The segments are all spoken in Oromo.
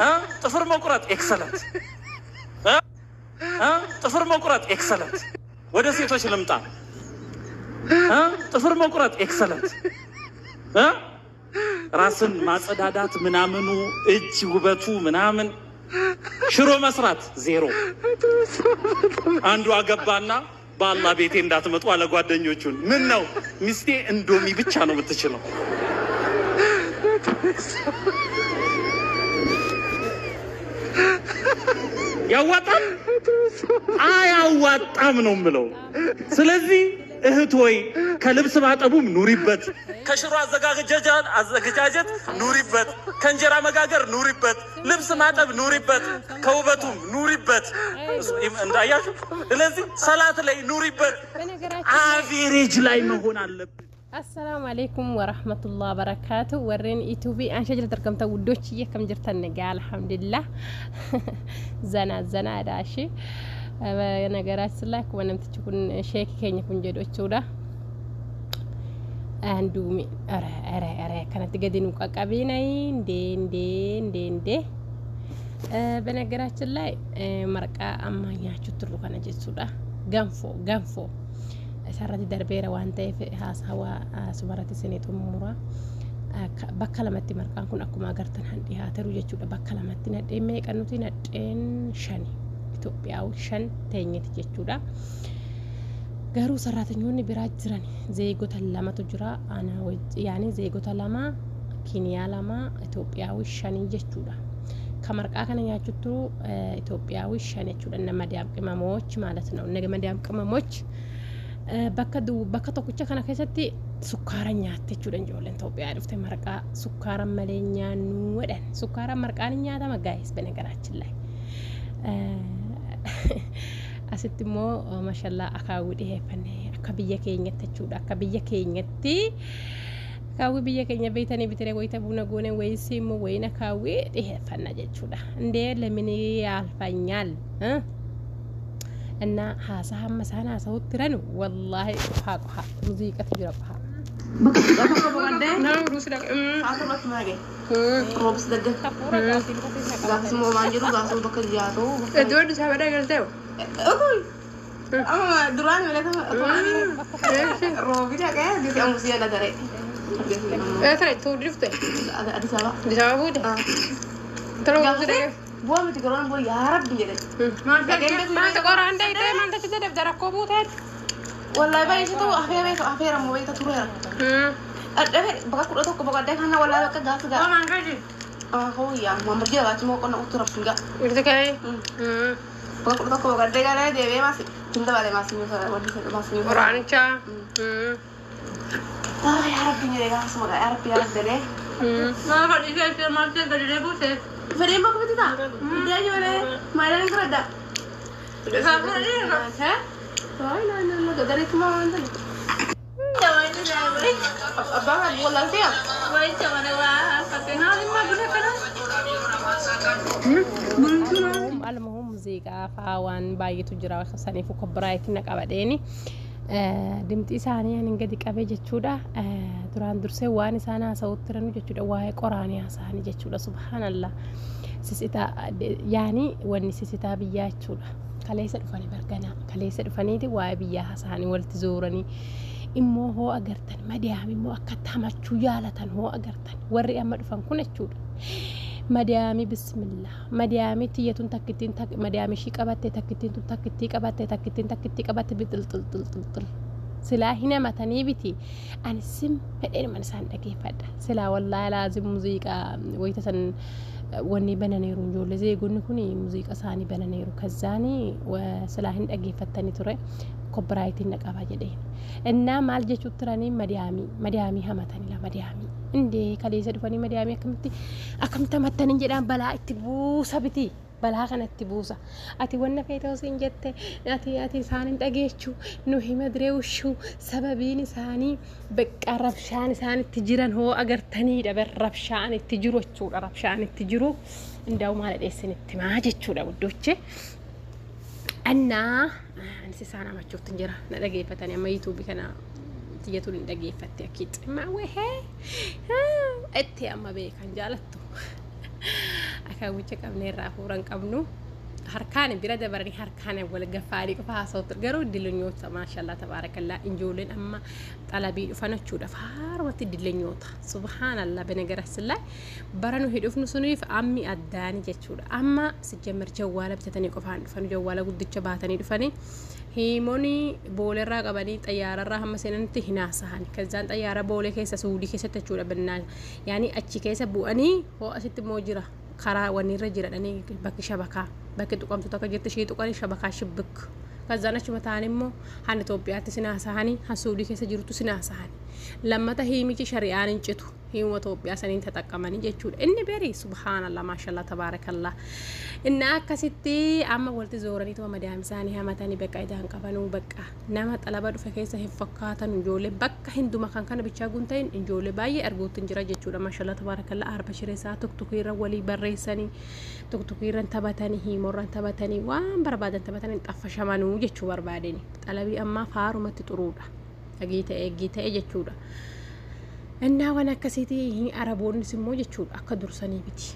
ጥፍር መቁረጥ ኤክሰለንት ጥፍር መቁረጥ ኤክሰለንት ወደ ሴቶች ልምጣ ጥፍር መቁረጥ ኤክሰለንት ራስን ማጸዳዳት ምናምኑ እጅ ውበቱ ምናምን ሽሮ መስራት ዜሮ አንዱ አገባና በአላህ ቤቴ እንዳትመጡ አለ ጓደኞቹን ምን ነው ሚስቴ እንዶሚ ብቻ ነው የምትችለው ያዋጣም አያዋጣም ነው የምለው ስለዚህ እህት ሆይ ከልብስ ማጠቡም ኑሪበት ከሽሮ አዘጋጀት ኑሪበት ከእንጀራ መጋገር ኑሪበት ልብስ ማጠብ ኑሪበት ከውበቱም ኑሪበት እንዳያችሁ ስለዚህ ሰላት ላይ ኑሪበት አቬሬጅ ላይ መሆን አለበት السلام عليكم ورحمة الله وبركاته ورين إيتوبي أنا شجرة رقمت ودوش كم جرت النجاة الحمد لله زنا داشي أنا جرات لك وأنا متشكون شيك كيني كون جدو تشودا أندومي أرى كانت تجدين وكابيناي دين بنجرات لك مركا أما يحشو تروح أنا جسودا غنفو سارة دربيرة وانتي في هوا سمرة سنة أمورا بكلمتي مركان كن أكو ما قرتن هندي هاترو جتشودا بكلمتي ندي ميك أنو تينا دين شاني إثيوبيا وشان تيني تجتشودا قارو سارة نيوني براجراني زي قوتا لما تجرا أنا يعني زي قوتا لما كينيا لما إثيوبيا وشاني جتشودا كمركا كان يجتشو إثيوبيا وشاني جتشودا إنما ديام كماموش مالتنا إنما ديام كماموش bakka tokkicha kana keessatti sukkaara nyaatte jechuudha ijoolleen Itoophiyaa dhuftee marqaa sukkaara malee nyaannu wedhan sukkaara marqaan nyaatama gaayis benegaraachin ላይ asitti immoo mashallah akaawwi dhiheeffannee akka biyya keenyatti jechuudha akka biyya keenyatti akaawwi biyya keenya beeytanii bitire wayita buna goone wayisi immoo wayina akaawwi dhiheeffanna jechuudha indee lemini yaalfanyaal أن هذا هم مسانا صوت ترنو والله حقها موسيقى تجربها نعم روسي لك ساعات ما تماجي روبس دقة غاس مو مانجرو غاس بكر جاتو دور ده سبعة قرده أقول أما دران ولا كم روبي ده كه دي أموسيا ده ترى ترى تودي فته ada salah بود ترى روسي ده buah mesti koran buah ya Arab dia deh. Mana koran deh itu mana kita deh darah kubut kan? Wallahi bayi itu akhir ramu bayi itu turun ya. Ada bakat kuda tuh kebakat deh karena wallahi bakat gas gas. Oh mangga sih. Oh iya, mama dia lah cuma kena utur apa enggak? Itu kayak. Bakat kuda tuh kebakat deh karena dia masih cinta balik masih nyusah masih. Koran ca. Ah ya Arab dia deh kan semua Arab ya deh. Mana kalau itu masih dari ribu sih. Fadhil mau ke mana? Dia aja mana? Mana yang kerada? Siapa dia? Hah? Oh, no, dari semua orang tu. Jangan itu jangan. Abang ada bola siap. Baik jangan lah. Pakai hal ini mah guna kan? المهم موسيقى فاوان باي تجرا خساني فوق برايت نك أبديني دمتي ثانية يعني قديك أبي جتشودا duraan dursee waan isaan haasa'u tiranu jechuudha waa'ee qoraanii haasa'anii jechuudha subhaanallah sisitaa yaani wanni sisitaa biyyaa jechuudha kaleessa dhufanii bargana kaleessa dhufaniiti waa'ee biyyaa haasa'anii walitti zooranii immoo hoo agartan madiyaam immoo akka tamachuu jaalatan hoo agartan warri amma dhufan kun jechuudha madiyaami bismillah madiyaami tiyyatuun takkittiin madiyaami shii qabatte takkittiin tun takkittii qabatte biqilxilxilxil سلا هنا متني بتي أنا سم بدين من سان دقيقة سلا والله لازم موسيقى ويتسن وني بنانيرو جول زي يقولون كوني موسيقى ساني بنانيرو كزاني وسلا هند دقيقة تاني ترى كوبرايت إنك أبغى إننا مال جشوت تراني مديامي هم تاني لا مديامي عندي كليسة دفني مديامي أكمل تمتني جدا بلا تبو سبتي balaa kanatti buusa ati wanna feetoo siin jette ati isaanin dhageechuu nu hima direewshuu sababiin isaanii beqqa rabshaan isaanitti jiran hoo agartaniidha bar rabshaan itti jiru jechuudha rabshaan itti jiru indaa'u maal dheessinitti maa jechuudha guddoche annaa ansi isaan amachuutti jira na dhageeffatanii amma yuutuubii kana tiyyatuun hin dhageeffatte akkiitti maa wehee itti amma beekan jaalattu akaawwicha qabnee irraa fuuran qabnu harkaan bira dabaranii harkaan wal gaffaarii qofa haasawtu garuu dillenyoota maashaallah tabaarakallaa injooleen amma xalabii dhufanachuudha faarwatti dillenyoota subhaanallah benegarasillah baranu hidhufnu suniif ammi addaani jechuudha amma sijjamir jawwaala bitatanii qofaan dhufanu jawwaala guddicha baatanii dhufanii himoni boolerraa qabanii xayyaararraa hamma seenanitti hinaasahan kazzaan xayyaara boolee keessa suudii keessatti jechuudha bennaan yaani achi keessa bu'anii hoo asitti immoo jira karaa wanirra jiradhanii bakki shabakaa bakki tuqamtu takka jirti shii tuqanii shabakaa shibbik kazzaan achuma ta'an immoo han Itoophiyaatti sinaasahanii han suudii keessa jirtu sinaasahanii lammata hiimichi shari'aan hin citu hiima Itoophiyaa saniin taxaqqamanii jechuudha inni berii subhaanallah maashaallah tabaarakallah inna akkasitti amma walti zooranii tuma madaam isaanii hamatanii bakka idaan qabanuu bakka nama xalaba dhufe keessa hin fakkaatan ijoollee bakka hinduma kan kana bichaa guntayin ijoollee baay'ee arguutti jira jechuudha maashaallah tabaarakallah arba shireesaa tuktukiirra walii barreessanii tuktukiirran taphatanii hiimorran taphatanii waan barbaadan taphatanii xaffashamanuu jechuu barbaadeni xalabii amma faarumatti xuruudha agii ta'e jechuudha innaa waan akkasiiti araboonnis immoo jechuudha akka dursanii biti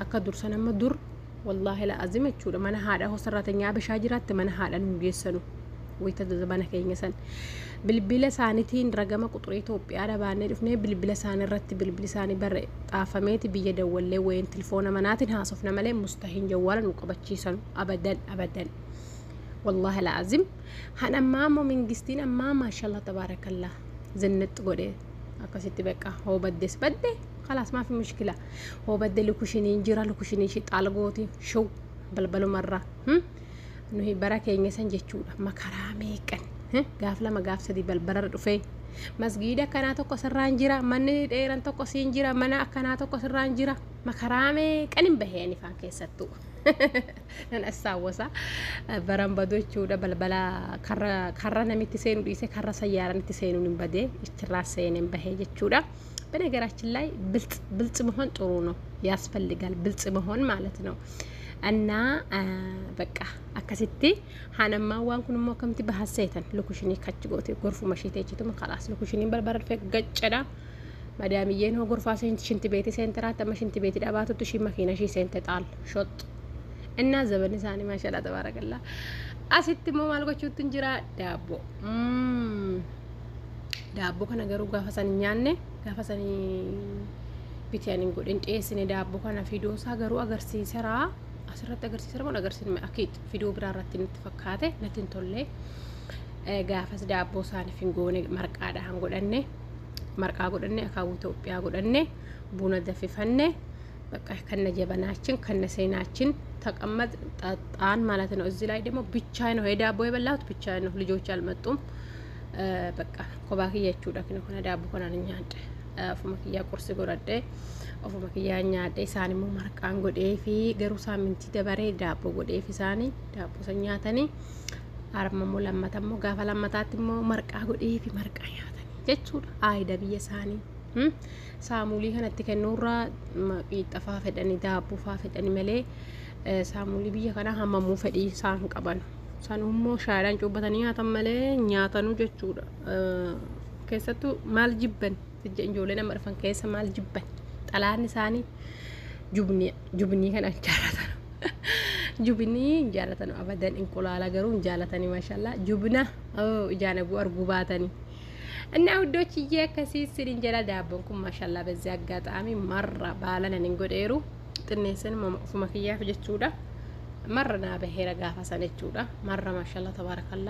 akka dursan amma dur wallahi la azim jechuudha mana haadha hosarratanyaa bishaa jiraatti mana haadha nu geessanu wayita zabana keenya san bilbila isaaniitiin ragama quxurii Itoophiyaa dhabaannee dhufnee bilbila isaanii irratti bilbili isaanii barre xaafameeti biyya dawwallee wayin telefoona manaatiin haasofna malee mustahiin jawwaala nu qabachiisan abadan wallahi la azim han ammaa mingistiin ammaa maashaallah tabaarakallah zinnit godhe akkasitti beqa hoo baddes badde خلاص ما في مشكله هو بدل لكوشينين جرا لكوشينين شي طالغوتي شو بلبلو مره انه هي بركه ينسن جچودا مكرامي كن غاف لما غاف سدي بلبرر دفي مسجيده كاناتو كسران جرا من ديران تو كسين جرا منا كاناتو كسران جرا مكرامي كن بهيني فان كيستو انا اساوسا برام بدو چودا بلبلا كرا نميت سينو ديسه كرا سياره نت سينو نبدي استراسين بهي جچودا በነገራችን ላይ ብልጽ መሆን ጥሩ ነው ያስፈልጋል ብልጽ መሆን ማለት ነው እና በቃ አከሲቲ ሐነማ ዋንኩን ሞከምቲ በሐሰይተን ለኩሽኒ ከጭጎቴ ጎርፉ መሽቴችቱም خلاص ለኩሽኒ በርበር ፈቅ ገጨዳ ማዳምዬ ነው ጎርፋ ሰንት ሽንት ቤት ሴንተራ ተመሽንት ቤት ዳባቱ ሺ መኪና ሺ ሴንተ ጣል ሾጥ እና ዘበን ሳኒ ማሻአላ ተባረከላ አሲትሞ ማልጎቹት እንጅራ ዳቦ ከነገሩ ጋፈሰን ኛኔ ጋፈሰን ቢቲያኒን ጎድን ጤስኔ ዳቦ ከና ፊዶሳ ገሩ አገርሲሰራ አስራት አገርሲሰራ ሞን አገርሲን አኪት ፊዶ ብራራትን ተፈካተ ነትን ቶሌ ጋፈስ ዳቦ ሳኒ ፊንጎኔ መርቃዳ አንጎደኔ መርቃ ጎደኔ አካው ኢትዮጵያ ጎደኔ ቡና ደፍፈነ በቃ ከነ ጀበናችን ከነ ሰይናችን ተቀመጥ ጣጣን ማለት ነው እዚህ ላይ ደግሞ ብቻ ነው ዳቦ የበላሁት ብቻ ነው ልጆች አልመጡም በቃ ኮባኪያችሁ ዳክነ ሆነ ዳቦ ኮናኛ አንተ አፉመኪያ ቁርስ ጎረደ አፉመኪያ ኛደ ሳኒሞ ማርቃን ጎዴፊ ገሩ ሳምንቲ ደበሬ ዳቦ ጎዴፊ ሳኒ ዳቦ ሰኛተኒ አርመሞ ለማተሞ ጋፋ ለማታትሞ ማርቃ ጎዴፊ ማርቃ ያተኒ ጀቹ አይዳ ቢየ ሳኒ ሳሙሊ ከነቲ ከኑራ ቂጠፋ ፈደኒ ዳቦ ፋ ፈደኒ መሌ ሳሙሊ ቢየ ከና ሀመሙ ፈዲ ሳን ቀበን sanumo shaaran cubatanii hatammalee nyaatanu jechuudha keessattuu maal jibban ijoollee nama dhufan keessa maal jibban xalaanni isaanii jubnii kana jaalatan abadan inqulaala garuu jaalatanii maashaallah jubna ijaana bu argu baatanii እና ውዶችዬ ከሲስ ሲንጀራ ዳቦን ኩ ማሻአላ በዚህ አጋጣሚ መራ ባላነን እንጎዴሩ ጥኔሰን መፍመክያ ፍጀቹዳ مرنا بهيرا غافا سنچودا مره ማሻአላ ተባረከላ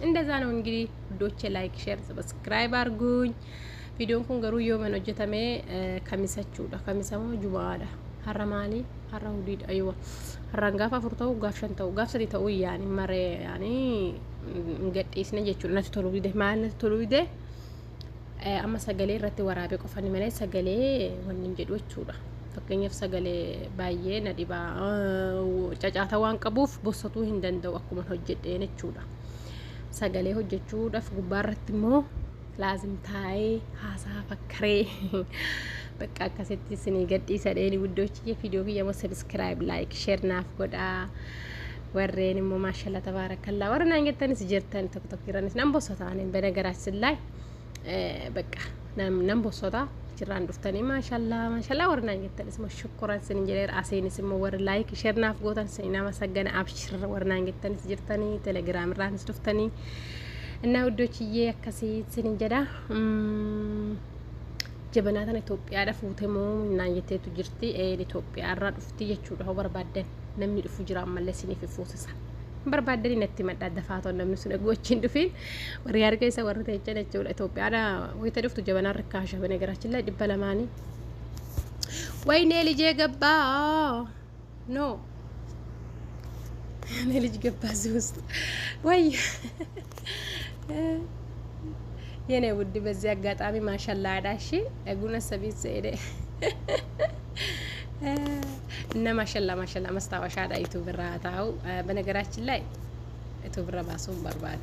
እንደዛ ነው እንግዲህ ዶቼ ላይክ ሼር ሰብስክራይብ አርጉኝ ቪዲዮን ኩን ገሩ የመን ወጀተሜ ከሚሰቹዳ ከሚሰሙ ጁባዳ ሐረማሊ ሐራውዲድ አይዋ ሐራንጋፋ ፍርተው ጋፍሸንተው ጋፍሰዲተው ያኒ ማሬ ያኒ እንገዲስ ነጀቹ ነቱ ቶሎዊደ ማለት ቶሎዊደ አማ ሰገሌ ረቲ ወራቤ ቆፈኒ መለ ሰገሌ ወንን ጀዶቹዳ fakkenyaf sagale baay'ee na diba cacaata waan qabuuf bossatu hin danda'u akkuma hojjedhee jechuudha sagale hojjechuudhaaf gubbaarratti immoo laazim taa'ee haasaa fakkaree bakka akkasitti sinii gadhiisa dheeni widdoochi viidiyoo kiyya mo subscribe like share naaf godhaa warreen immoo maashaallah tabaarakallaa warreen aangettanis jirtan tokko tokkiranis nan bossotaanin በነገራችን ላይ በቃ nan bossota achirraan dhuftanii maashallaa warnaan jettanis mashukkuran sin jedheer aseenis immoo warri laayik sheernaaf gootan sin nama saggana abshir warnaan jettanis jirtanii telegiraam irraanis dhuftanii እና ውዶችዬ akkasii sin jedha jabanaatan Itoophiyaadha fuutemoo naan jetteetu jirti Itoophiyaa irraa dhufti jechuudha hoo barbaadan namni dhufu jira ammallee siniif fuusisa barbaadan inatti madda dafaatoon namni sun gochiin dhufiin warri arga isa warri teecha jechuudha Itoophiyaadha wayita dhuftu jabanaa rakkaasha በነገራችን ላይ dibalamaani ወይኔ ልጄ ገባ ኖ እኔ ልጅ ገባ እዚህ ውስጥ ወይ የኔ ውድ በዚህ አጋጣሚ ማሻአላ አዳሺ እጉነ ሰቢት ዘይደ እና ማሻአላ መስታወሻ ዩቲዩብ ራታው በነገራችን ላይ ዩቲዩብ ራባሱን በርባዱ